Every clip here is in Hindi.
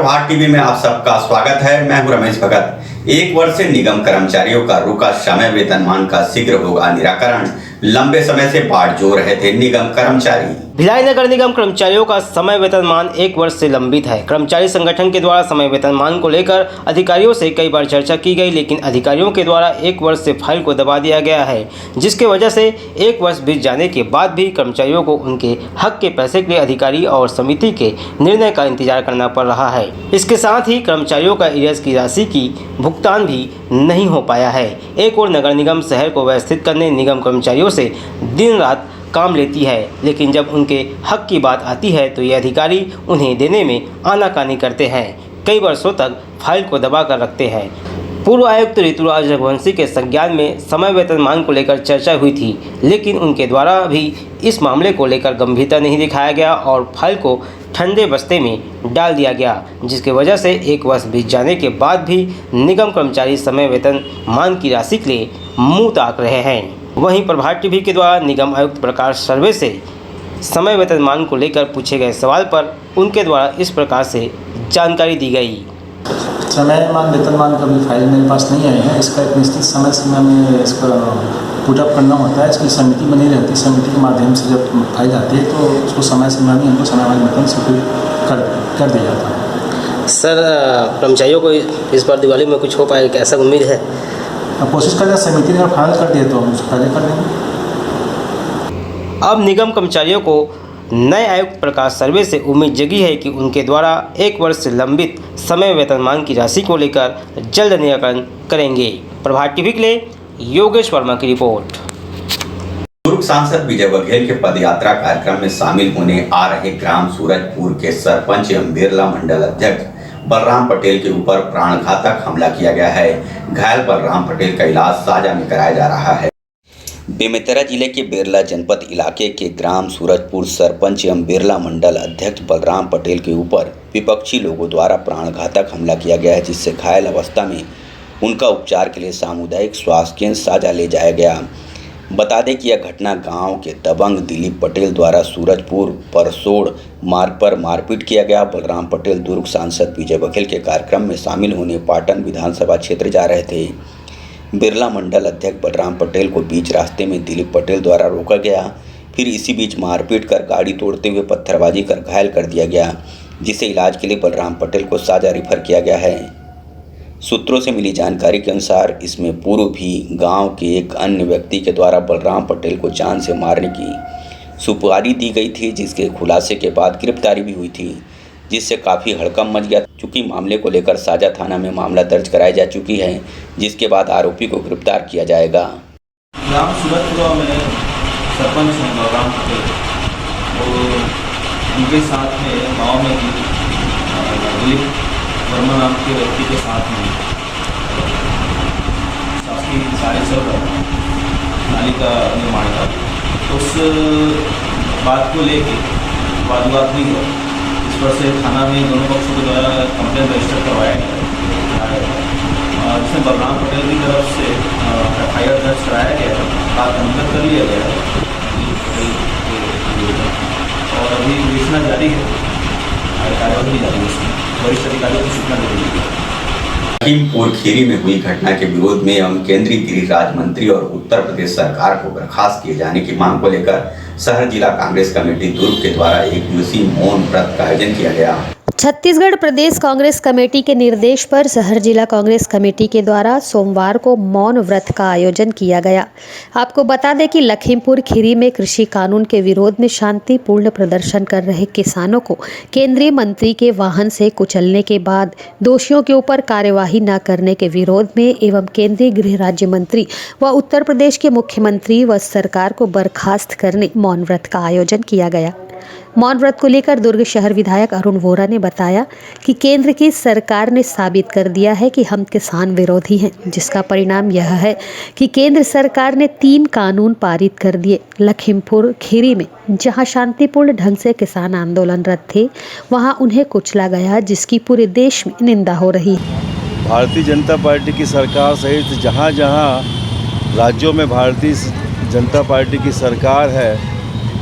प्रभात टीवी में आप सबका स्वागत है। मैं हूं रमेश भगत। एक वर्ष से निगम कर्मचारियों का रुका समय वेतनमान का शीघ्र होगा निराकरण। लंबे समय से बाट जोड़ रहे थे निगम कर्मचारी। भिलाई नगर निगम कर्मचारियों का समय वेतनमान एक वर्ष से लंबित है। कर्मचारी संगठन के द्वारा समय वेतनमान को लेकर अधिकारियों से कई बार चर्चा की गई, लेकिन अधिकारियों के द्वारा एक वर्ष से फाइल को दबा दिया गया है, जिसके वजह से एक वर्ष बीत जाने के बाद भी कर्मचारियों को उनके हक के पैसे के लिए अधिकारी और समिति के निर्णय का इंतजार करना पड़ रहा है। इसके साथ ही कर्मचारियों का एरियर्स की राशि की भुगतान भी नहीं हो पाया है। एक और नगर निगम शहर को व्यवस्थित करने निगम कर्मचारियों से दिन रात काम लेती है, लेकिन जब उनके हक की बात आती है तो ये अधिकारी उन्हें देने में आनाकानी करते हैं। कई वर्षों तक फाइल को दबा कर रखते हैं। पूर्व आयुक्त ऋतुराज रघुवंशी के संज्ञान में समय वेतनमान को लेकर चर्चा हुई थी, लेकिन उनके द्वारा भी इस मामले को लेकर गंभीरता नहीं दिखाया गया और फाइल को ठंडे बस्ते में डाल दिया गया, जिसकी वजह से एक वर्ष बीत जाने के बाद भी निगम कर्मचारी समय वेतनमान की राशि के लिए मुंह ताक रहे हैं। वहीं प्रभात टीवी के द्वारा निगम आयुक्त प्रकाश सर्वे से समय वेतनमान को लेकर पूछे गए सवाल पर उनके द्वारा इस प्रकार से जानकारी दी गई। समयमान वेतनमान का भी फाइल मेरे पास नहीं आई है। इसका एक निश्चित समय सीमा में इसका पुटअप करना होता है। इसकी समिति बनी रहती है। समिति के माध्यम से जब फाइल आती है तो उसको समय सीमा में हमको समयमान वेतन स्वीकृत कर दिया जाता है। सर, कर्मचारियों को इस बार दिवाली में कुछ हो पाएगा, ऐसा उम्मीद है? कोशिश करें, समिति ने अगर फाइनल कर दिया तो हम उसको पहले कर देंगे। अब निगम कर्मचारियों को नए आयुक्त प्रकाश सर्वे से उम्मीद जगी है कि उनके द्वारा एक वर्ष से लंबित समय वेतनमान की राशि को लेकर जल्द निराकरण करेंगे। प्रभात टीवी के लिए योगेश वर्मा की रिपोर्ट। दुर्ग सांसद विजय बघेल के पदयात्रा कार्यक्रम में शामिल होने आ रहे ग्राम सूरजपुर के सरपंच एवं बिरला मंडल अध्यक्ष बलराम पटेल के ऊपर प्राणघातक हमला किया गया है। घायल बलराम पटेल का इलाज साजा में कराया जा रहा है। बेमेतरा जिले के बिरला जनपद इलाके के ग्राम सूरजपुर सरपंच एवं बिरला मंडल अध्यक्ष बलराम पटेल के ऊपर विपक्षी लोगों द्वारा प्राणघातक हमला किया गया है, जिससे घायल अवस्था में उनका उपचार के लिए सामुदायिक स्वास्थ्य केंद्र साजा ले जाया गया। बता दें कि यह घटना गांव के दबंग दिलीप पटेल द्वारा सूरजपुर परसोड़ मार्ग पर मारपीट किया गया। बलराम पटेल दुर्ग सांसद विजय बघेल के कार्यक्रम में शामिल होने पाटन विधानसभा क्षेत्र जा रहे थे। बिरला मंडल अध्यक्ष बलराम पटेल को बीच रास्ते में दिलीप पटेल द्वारा रोका गया, फिर इसी बीच मारपीट कर गाड़ी तोड़ते हुए पत्थरबाजी कर घायल कर दिया गया, जिसे इलाज के लिए बलराम पटेल को साजा रेफर किया गया है। सूत्रों से मिली जानकारी के अनुसार इसमें पूर्व भी गांव के एक अन्य व्यक्ति के द्वारा बलराम पटेल को जान से मारने की सुपारी दी गई थी, जिसके खुलासे के बाद गिरफ्तारी भी हुई थी, जिससे काफ़ी हड़कंप मच गया। चूँकि मामले को लेकर साजा थाना में मामला दर्ज कराई जा चुकी है, जिसके बाद आरोपी को गिरफ्तार किया जाएगा। ग्राम सूरजपुर में सरपंच हैं बलराम पटेल और उनके साथ में गाँव में दिलीप वर्मा नाम के व्यक्ति के साथ में शासकीय कार्य चल रहा था, नाली का निर्माण का। उस बात को लेके वाद विवाद हुई है। इस पर से थाना में दोनों पक्षों के द्वारा कंप्लेंट रजिस्टर करवाया गया, जिसमें बलराम पटेल की तरफ से FIR दर्ज कराया गया है, नामजद कर लिया गया है और अभी विवेचना जारी है, कार्यवाही जारी है। इसमें वरिष्ठ अधिकारियों को सूचना दे दी गई। लखीमपुर खीरी में हुई घटना के विरोध में एवं केंद्रीय गृह राज्य मंत्री और उत्तर प्रदेश सरकार को बर्खास्त किए जाने की मांग को लेकर शहर जिला कांग्रेस कमेटी दुर्ग के द्वारा एक दिवसीय मौन व्रत का आयोजन किया गया। छत्तीसगढ़ प्रदेश कांग्रेस कमेटी के निर्देश पर शहर जिला कांग्रेस कमेटी के द्वारा सोमवार को मौन व्रत का आयोजन किया गया। आपको बता दें कि लखीमपुर खीरी में कृषि कानून के विरोध में शांतिपूर्ण प्रदर्शन कर रहे किसानों को केंद्रीय मंत्री के वाहन से कुचलने के बाद दोषियों के ऊपर कार्यवाही न करने के विरोध में एवं केंद्रीय गृह राज्य मंत्री व उत्तर प्रदेश के मुख्यमंत्री व सरकार को बर्खास्त करने मौन व्रत का आयोजन किया गया। मौन व्रत को लेकर दुर्ग शहर विधायक अरुण वोरा ने बताया कि केंद्र की सरकार ने साबित कर दिया है कि हम किसान विरोधी हैं, जिसका परिणाम यह है कि केंद्र सरकार ने 3 कानून पारित कर दिए। लखीमपुर खीरी में जहां शांतिपूर्ण ढंग से किसान आंदोलनरत थे, वहां उन्हें कुचला गया, जिसकी पूरे देश में निंदा हो रही है। भारतीय जनता पार्टी की सरकार सहित जहां जहां राज्यों में भारतीय जनता पार्टी की सरकार है,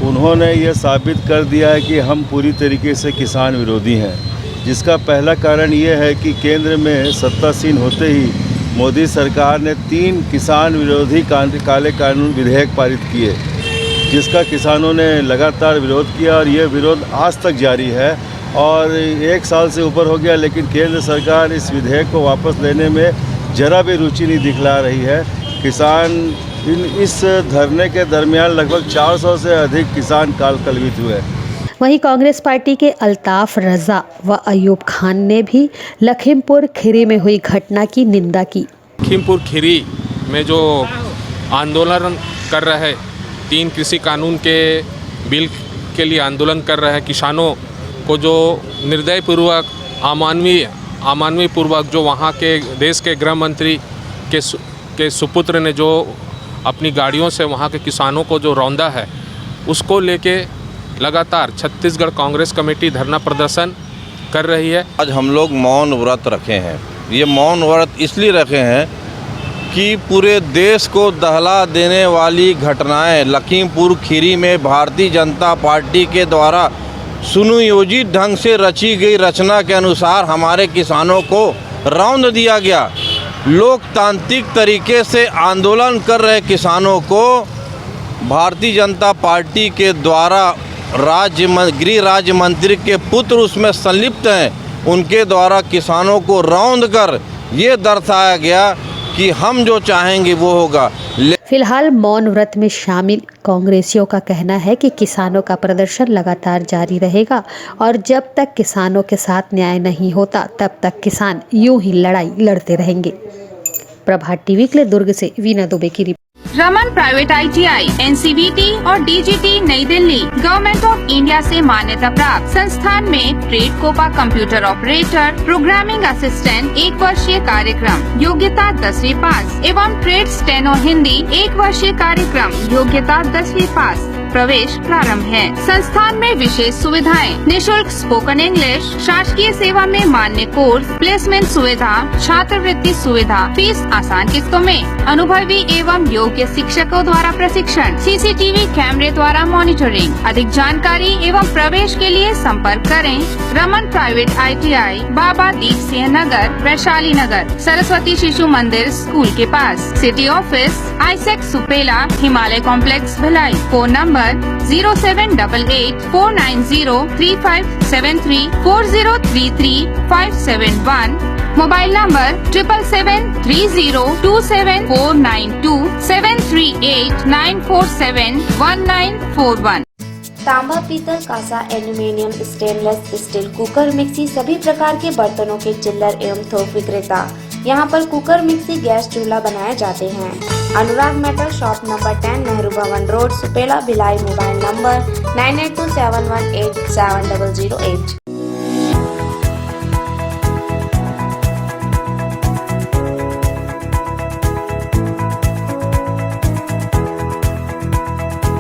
उन्होंने ये साबित कर दिया है कि हम पूरी तरीके से किसान विरोधी हैं। जिसका पहला कारण ये है कि केंद्र में सत्तासीन होते ही मोदी सरकार ने 3 किसान विरोधी काले कानून विधेयक पारित किए, जिसका किसानों ने लगातार विरोध किया और ये विरोध आज तक जारी है और 1 साल से ऊपर हो गया, लेकिन केंद्र सरकार इस विधेयक को वापस लेने में ज़रा भी रुचि नहीं दिखला रही है। किसान इस धरने के दरमियान लगभग 400 से अधिक किसान कलवित हुए। वहीं कांग्रेस पार्टी के अल्ताफ रजा व अयूब खान ने भी लखीमपुर खीरी में हुई घटना की निंदा की। लखीमपुर खीरी में जो आंदोलन कर रहे 3 कृषि कानून के बिल के लिए आंदोलन कर रहे किसानों को जो निर्दयपूर्वक अमानवीय पूर्वक जो वहाँ के देश के गृह मंत्री के सुपुत्र ने जो अपनी गाड़ियों से वहाँ के किसानों को जो रौंदा है, उसको लेके लगातार छत्तीसगढ़ कांग्रेस कमेटी धरना प्रदर्शन कर रही है। आज हम लोग मौन व्रत रखे हैं। ये मौन व्रत इसलिए रखे हैं कि पूरे देश को दहला देने वाली घटनाएं लखीमपुर खीरी में भारतीय जनता पार्टी के द्वारा सुनियोजित ढंग से रची गई रचना के अनुसार हमारे किसानों को रौंद दिया गया। लोकतांत्रिक तरीके से आंदोलन कर रहे किसानों को भारतीय जनता पार्टी के द्वारा गृह राज्य मंत्री के पुत्र उसमें संलिप्त हैं, उनके द्वारा किसानों को रौंद कर ये दर्शाया गया कि हम जो चाहेंगे वो होगा। फिलहाल मौन व्रत में शामिल कांग्रेसियों का कहना है कि किसानों का प्रदर्शन लगातार जारी रहेगा और जब तक किसानों के साथ न्याय नहीं होता तब तक किसान यूं ही लड़ाई लड़ते रहेंगे। प्रभात टीवी के लिए दुर्ग से वीना दुबे की report. Raman private ITI, NCVT और DGT नई दिल्ली गवर्नमेंट ऑफ इंडिया से मान्यता प्राप्त संस्थान में trade COPA computer operator, programming assistant 1 वर्षीय कार्यक्रम, योग्यता 10वीं पास एवं ट्रेड स्टेनो हिंदी 1 वर्षीय कार्यक्रम, योग्यता 10वीं पास। प्रवेश प्रारंभ है। संस्थान में विशेष सुविधाएं, निःशुल्क स्पोकन इंग्लिश, शासकीय सेवा में मान्य कोर्स, प्लेसमेंट सुविधा, छात्रवृत्ति सुविधा, फीस आसान किस्तों में, अनुभवी एवं योग्य शिक्षकों द्वारा प्रशिक्षण, CCTV कैमरे द्वारा मॉनिटरिंग। अधिक जानकारी एवं प्रवेश के लिए संपर्क करें Raman private ITI, Baba Deep Singh Nagar, Vaishali Nagar, Saraswati Shishu Mandir school के पास। सिटी ऑफिस आइसेक Supela, Himalaya complex Bhilai. Phone number 0788 490 3573 4033 571, mobile number 777 30 27492 738 947 1941। तांबा, पीतल, कांसा, aluminium, stainless steel, cooker, mixie सभी प्रकार के बर्तनों के चिल्लर एवं थोक विक्रेता। यहाँ पर कुकर, मिक्सी, गैस चूल्हा बनाए जाते हैं। अनुराग मेटल शॉप नंबर 10 नेहरू भवन road, Supela, Bhilai. Mobile number 9827187008।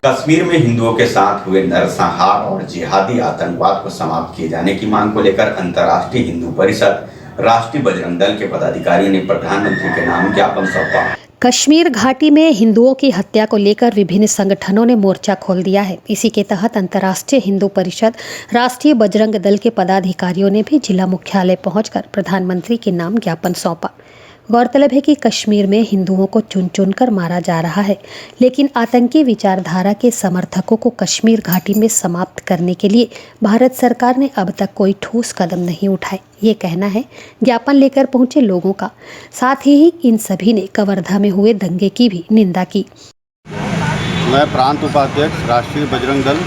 Kashmir में हिंदुओं के साथ हुए नरसंहार और जिहादी आतंकवाद को समाप्त किए जाने की मांग को लेकर अंतर्राष्ट्रीय हिंदू परिषद, राष्ट्रीय बजरंग दल के पदाधिकारियों ने प्रधानमंत्री के नाम ज्ञापन सौंपा। कश्मीर घाटी में हिंदुओं की हत्या को लेकर विभिन्न संगठनों ने मोर्चा खोल दिया है। इसी के तहत अंतर्राष्ट्रीय हिंदू परिषद, राष्ट्रीय बजरंग दल के पदाधिकारियों ने भी जिला मुख्यालय पहुंचकर प्रधानमंत्री के नाम ज्ञापन सौंपा। गौरतलब है कि कश्मीर में हिंदुओं को चुन चुन कर मारा जा रहा है, लेकिन आतंकी विचारधारा के समर्थकों को कश्मीर घाटी में समाप्त करने के लिए भारत सरकार ने अब तक कोई ठोस कदम नहीं उठाए, ये कहना है ज्ञापन लेकर पहुंचे लोगों का। साथ ही इन सभी ने कवर्धा में हुए दंगे की भी निंदा की। मैं प्रांत उपाध्यक्ष, राष्ट्रीय बजरंग दल,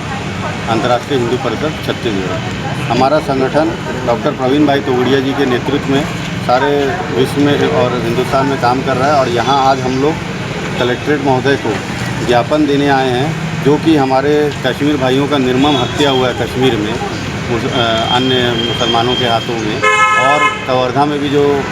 अंतर्राष्ट्रीय हिंदू परिषद छत्तीसगढ़। हमारा संगठन डॉक्टर प्रवीण भाई तोगड़िया जी के नेतृत्व में सारे विश्व में और हिंदुस्तान में काम कर रहा है और यहाँ आज हम लोग कलेक्ट्रेट महोदय को ज्ञापन देने आए हैं, जो कि हमारे कश्मीर भाइयों का निर्मम हत्या हुआ है कश्मीर में अन्य मुसलमानों के हाथों में, और कवर्धा में भी जो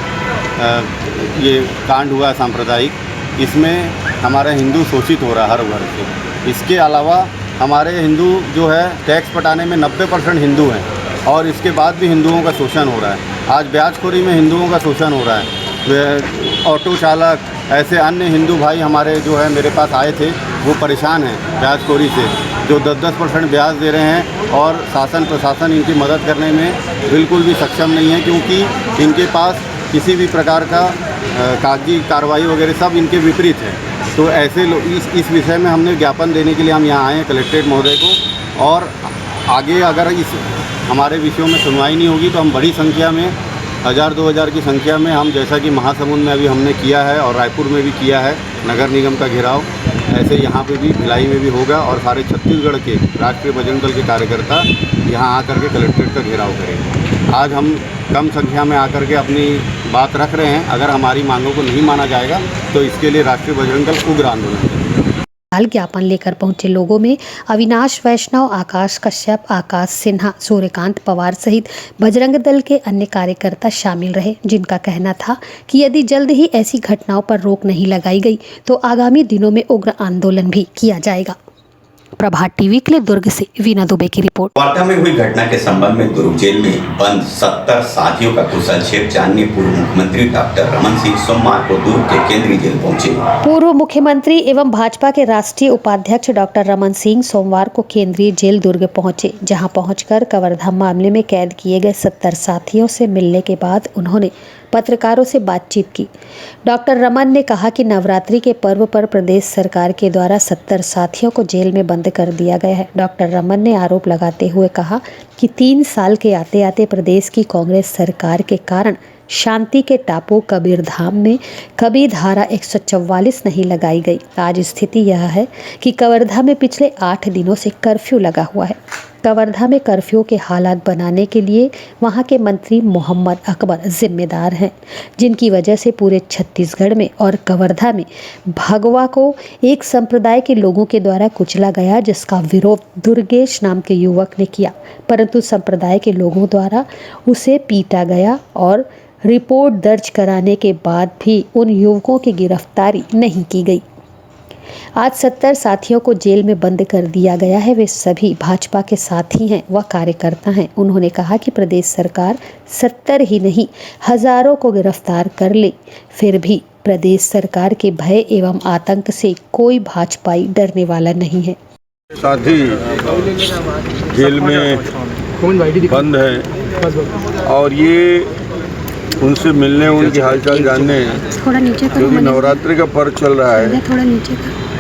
ये कांड हुआ है सांप्रदायिक, इसमें हमारा हिंदू शोषित हो रहा है हर वर्ग से। इसके अलावा हमारे हिंदू जो है टैक्स पटाने में 90% हिंदू हैं और इसके बाद भी हिंदुओं का शोषण हो रहा है। आज ब्याजखोरी में हिंदुओं का शोषण हो रहा है। ऑटो चालक, ऐसे अन्य हिंदू भाई हमारे जो है मेरे पास आए थे, वो परेशान हैं ब्याजखोरी से। जो 10-10% ब्याज दे रहे हैं और शासन प्रशासन इनकी मदद करने में बिल्कुल भी सक्षम नहीं है, क्योंकि इनके पास किसी भी प्रकार का कागजी कार्रवाई वगैरह सब इनके विपरीत है। तो ऐसे इस विषय में हमने ज्ञापन देने के लिए हम यहाँ आए हैं कलेक्ट्रेट महोदय को, और आगे अगर इस हमारे विषयों में सुनवाई नहीं होगी तो हम बड़ी संख्या में 1000-2000 की संख्या में हम, जैसा कि महासमुंद में अभी हमने किया है और रायपुर में भी किया है नगर निगम का घेराव, ऐसे यहाँ पे भी भिलाई में भी होगा और सारे छत्तीसगढ़ के राष्ट्रीय बजरंग दल के कार्यकर्ता यहाँ आकर के कलेक्ट्रेट का घेराव करेंगे। आज हम कम संख्या में आकर के अपनी बात रख रहे हैं। अगर हमारी मांगों को नहीं माना जाएगा तो इसके लिए राष्ट्रीय बजरंग दल उग्र आंदोलन करेगा। ज्ञापन लेकर पहुंचे लोगों में अविनाश वैष्णव, आकाश कश्यप, आकाश सिन्हा, सूर्यकांत पवार सहित बजरंग दल के अन्य कार्यकर्ता शामिल रहे, जिनका कहना था कि यदि जल्द ही ऐसी घटनाओं पर रोक नहीं लगाई गई तो आगामी दिनों में उग्र आंदोलन भी किया जाएगा। प्रभात टीवी के लिए दुर्ग से वीना दुबे की रिपोर्ट। वार्ता में हुई घटना के संबंध में दुर्ग जेल में बंद 70 साथियों का कुशल क्षेप जानने पूर्व मुख्यमंत्री डॉक्टर रमन सिंह सोमवार को दुर्ग के केंद्रीय जेल पहुंचे। पूर्व मुख्यमंत्री एवं भाजपा के राष्ट्रीय उपाध्यक्ष डॉक्टर रमन सिंह सोमवार को केंद्रीय जेल दुर्ग पहुंचे, जहां पहुंचकर कवर्धा मामले में कैद किए गए 70 साथियों से मिलने के बाद उन्होंने पत्रकारों से बातचीत की। डॉक्टर रमन ने कहा कि नवरात्रि के पर्व पर प्रदेश सरकार के द्वारा 70 साथियों को जेल में बंद कर दिया गया है। डॉक्टर रमन ने आरोप लगाते हुए कहा कि 3 साल के आते आते प्रदेश की कांग्रेस सरकार के कारण शांति के टापू कबीरधाम में कभी धारा 144 नहीं लगाई गई। आज स्थिति यह है कि कवर्धा में पिछले 8 दिनों से कर्फ्यू लगा हुआ है। कवर्धा में कर्फ्यू के हालात बनाने के लिए वहां के मंत्री मोहम्मद अकबर जिम्मेदार हैं, जिनकी वजह से पूरे छत्तीसगढ़ में और कवर्धा में भगवा को एक संप्रदाय के लोगों के द्वारा कुचला गया, जिसका विरोध दुर्गेश नाम के युवक ने किया, परंतु संप्रदाय के लोगों द्वारा उसे पीटा गया और रिपोर्ट दर्ज कराने के बाद भी उन युवकों की गिरफ्तारी नहीं की गई। आज 70 साथियों को जेल में बंद कर दिया गया है। वे सभी भाजपा के साथी हैं व कार्यकर्ता हैं। उन्होंने कहा कि प्रदेश सरकार 70 ही नहीं हजारों को गिरफ्तार कर ले, फिर भी प्रदेश सरकार के भय एवं आतंक से कोई भाजपाई डरने वाला नहीं है। साथी जेल में बंद है और ये उनसे मिलने, उनकी हालचाल जानने, क्योंकि नवरात्रि का पर्व चल रहा है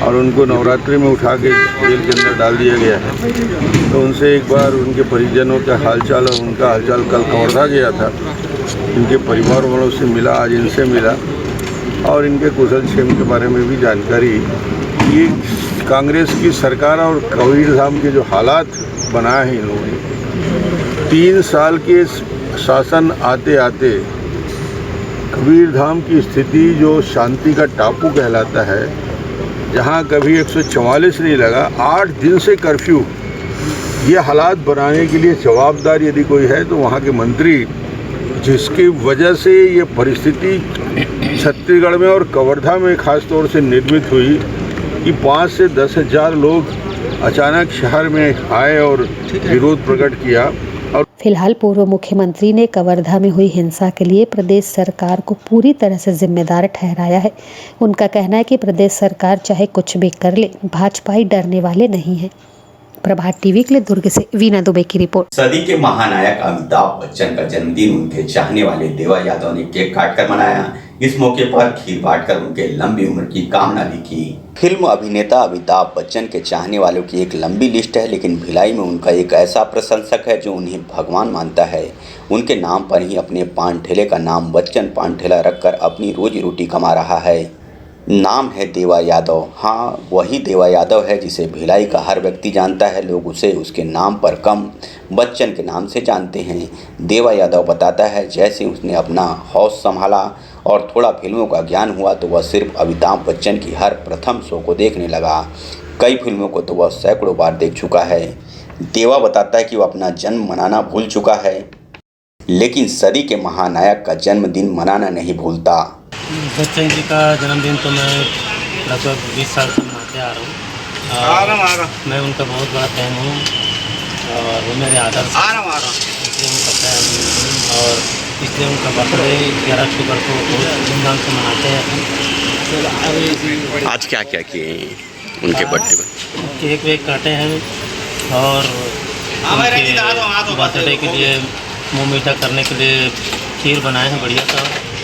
और उनको नवरात्रि में उठा के जेल के अंदर डाल दिया गया है। तो उनसे एक बार उनके परिजनों का हालचाल और उनका हालचाल कल कवर्धा गया था, इनके परिवार वालों से मिला, आज इनसे मिला और इनके कुशल क्षेम के बारे में भी जानकारी। ये कांग्रेस की सरकार और कबीरधाम के जो हालात बनाए हैं इन लोगों ने, 3 साल के शासन आते आते कबीरधाम की स्थिति जो शांति का टापू कहलाता है, जहां कभी 144 नहीं लगा, 8 दिन से कर्फ्यू, ये हालात बनाने के लिए जवाबदार यदि कोई है तो वहां के मंत्री, जिसकी वजह से ये परिस्थिति छत्तीसगढ़ में और कवर्धा में खास तौर से निर्मित हुई कि 5 से 10 हज़ार लोग अचानक शहर में आए और विरोध प्रकट किया। फिलहाल पूर्व मुख्यमंत्री ने कवर्धा में हुई हिंसा के लिए प्रदेश सरकार को पूरी तरह से जिम्मेदार ठहराया है। उनका कहना है कि प्रदेश सरकार चाहे कुछ भी कर ले, भाजपाई डरने वाले नहीं हैं। प्रभात टीवी के लिए दुर्ग से वीना दुबे की रिपोर्ट। सदी के महानायक अमिताभ बच्चन का जन्मदिन उनके चाहने वाले देवा यादव ने केक काटकर मनाया। इस मौके पर खीर बांटकर उनके लंबी उम्र की कामना भी की। फिल्म अभिनेता अमिताभ बच्चन के चाहने वालों की एक लंबी लिस्ट है, लेकिन भिलाई में उनका एक ऐसा प्रशंसक है जो उन्हें भगवान मानता है। उनके नाम पर ही अपने पान ठेले का नाम बच्चन पान ठेला रखकर अपनी रोजी रोटी कमा रहा है। नाम है देवा यादव। हाँ, वही देवा यादव है जिसे भिलाई का हर व्यक्ति जानता है। लोग उसे उसके नाम पर कम बच्चन के नाम से जानते हैं। देवा यादव बताता है, जैसे उसने अपना हौस संभाला और थोड़ा फिल्मों का ज्ञान हुआ तो वह सिर्फ अमिताभ बच्चन की हर प्रथम शो को देखने लगा। कई फिल्मों को तो वह सैकड़ों बार देख चुका है। देवा बताता है कि वह अपना जन्म मनाना भूल चुका है, लेकिन सदी के महानायक का जन्मदिन मनाना नहीं भूलता। बच्चन जी का जन्मदिन तो मैं लगभग 20 साल से मनाते आ रहा हूँ। मैं उनका बहुत बड़ा फैन हूँ और वो मेरे आदर्श इसलिए उनका फैन हूँ और इसलिए उनका बर्थडे 11 अक्टूबर को बहुत धूमधाम से मनाते हैं। आज क्या क्या किए उनके बर्थडे पर? केक वेक काटे हैं और उनके बर्थडे के लिए मुँह मीठा करने के लिए खीर बनाए हैं बढ़िया सा।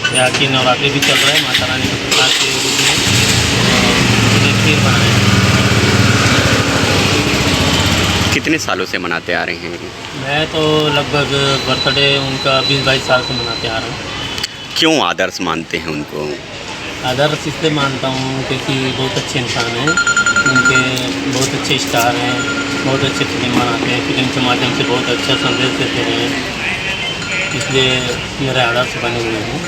यहाँ की नवरात्रि भी चल रहा है, माता रानी के प्रसाद के रूप में और खीर बनाए हैं। कितने सालों से मनाते आ रहे हैं? मैं तो लगभग बर्थडे उनका 20-22 साल से मनाते आ रहा हूँ। क्यों आदर्श मानते हैं उनको? आदर्श इसलिए मानता हूँ क्योंकि बहुत अच्छे इंसान हैं, उनके बहुत अच्छे स्टार हैं, बहुत अच्छे फिल्म बनाते हैं, फिल्म के माध्यम से बहुत अच्छा संदेश देते हैं, इसलिए मेरे आदर्श बने हुए हैं।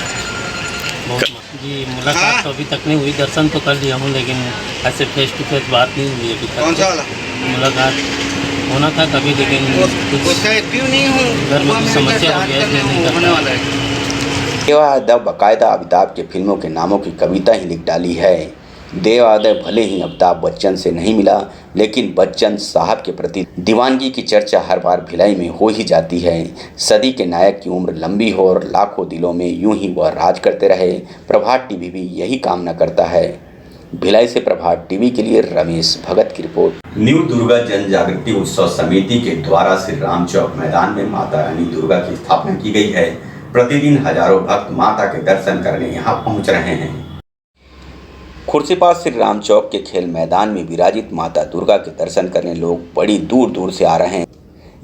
बहुत जी मुलाकात तो अभी तक नहीं हुई, दर्शन तो कर लिया हूँ लेकिन ऐसे फेस टू फेस बात नहीं हुई अभी तक। मुलाकात होना था कभी लेकिन कुछ घर में कुछ समस्या हो गया इसलिए नहीं कर पाया। देवादव बाकायदा अमिताभ के फिल्मों के नामों की कविता ही लिख डाली है। देवादव भले ही अमिताभ बच्चन से नहीं मिला, लेकिन बच्चन साहब के प्रति दीवानगी की चर्चा हर बार भिलाई में हो ही जाती है। सदी के नायक की उम्र लंबी हो और लाखों दिलों में यूं ही वह राज करते रहे। प्रभात टीवी भी यही कामना करता है। भिलाई से प्रभात टीवी के लिए रमेश भगत की रिपोर्ट। न्यू दुर्गा जन जागृति उत्सव समिति के द्वारा श्री राम चौक मैदान में माता रानी दुर्गा की स्थापना की गई है। प्रतिदिन हजारों भक्त माता के दर्शन करने यहाँ पहुँच रहे हैं। खुर्सीपास श्री राम चौक के खेल मैदान में विराजित माता दुर्गा के दर्शन करने लोग बड़ी दूर दूर से आ रहे हैं।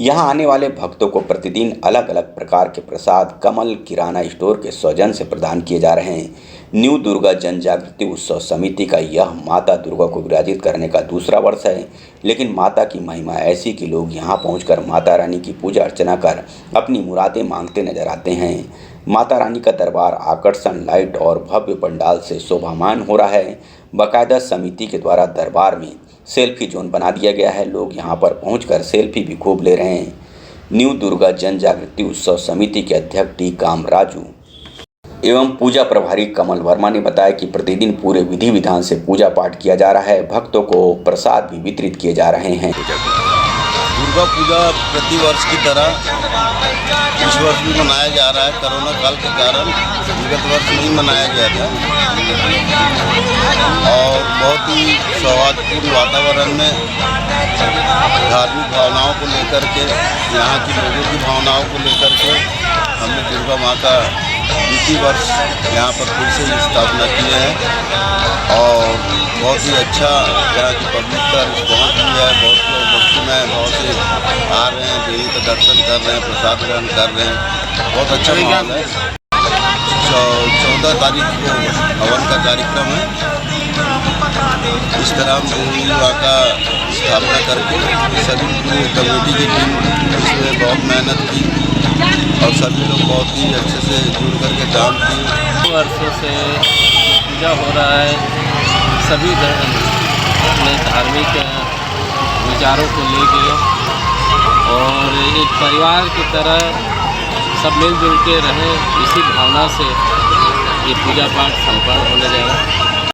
यहाँ आने वाले भक्तों को प्रतिदिन अलग अलग प्रकार के प्रसाद कमल किराना स्टोर के सौजन्य से प्रदान किए जा रहे हैं। न्यू दुर्गा जन जागृति उत्सव समिति का यह माता दुर्गा को विराजित करने का दूसरा वर्ष है, लेकिन माता की महिमा ऐसी कि लोग यहाँ पहुंचकर माता रानी की पूजा अर्चना कर अपनी मुरादें मांगते नजर आते हैं। माता रानी का दरबार आकर्षण लाइट और भव्य पंडाल से शोभामान हो रहा है। बाकायदा समिति के द्वारा दरबार में सेल्फी जोन बना दिया गया है। लोग यहाँ पर पहुंचकर सेल्फी भी खूब ले रहे हैं। न्यू दुर्गा जन जागृति उत्सव समिति के अध्यक्ष टी कामराजू एवं पूजा प्रभारी कमल वर्मा ने बताया कि प्रतिदिन पूरे विधि विधान से पूजा पाठ किया जा रहा है। भक्तों को प्रसाद भी वितरित किए जा रहे हैं। दुर्गा पूजा प्रतिवर्ष की तरह इस वर्ष भी मनाया जा रहा है। कोरोना काल के कारण विगत वर्ष नहीं मनाया गया था और बहुत ही सौहार्दपूर्ण वातावरण में धार्मिक भावनाओं को लेकर के, यहाँ की लोगों की भावनाओं को लेकर के हमने दुर्गा माँ का इसी वर्ष यहाँ पर फिर से स्थापना की है और बहुत ही अच्छा यहाँ की पब्लिक का रिस्पॉन्स भी है। बहुत लोग भक्तिमय भाव से आ रहे हैं, देवी का दर्शन कर रहे हैं, प्रसाद ग्रहण कर रहे हैं। बहुत अच्छा माहौल है। 14 तारीख को हवन का कार्यक्रम है। इस तरह हम देवी माँ का स्थापना करके सभी पूरी कमेटी की टीम इसमें बहुत मेहनत की और सभी लोग बहुत ही अच्छे से जुड़ करके काम किए। वर्षों से पूजा हो रहा है, सभी अपने धार्मिक विचारों को लेके और एक परिवार की तरह सब मिलजुल के रहें, इसी भावना से ये पूजा पाठ संपन्न होने जा रहा है।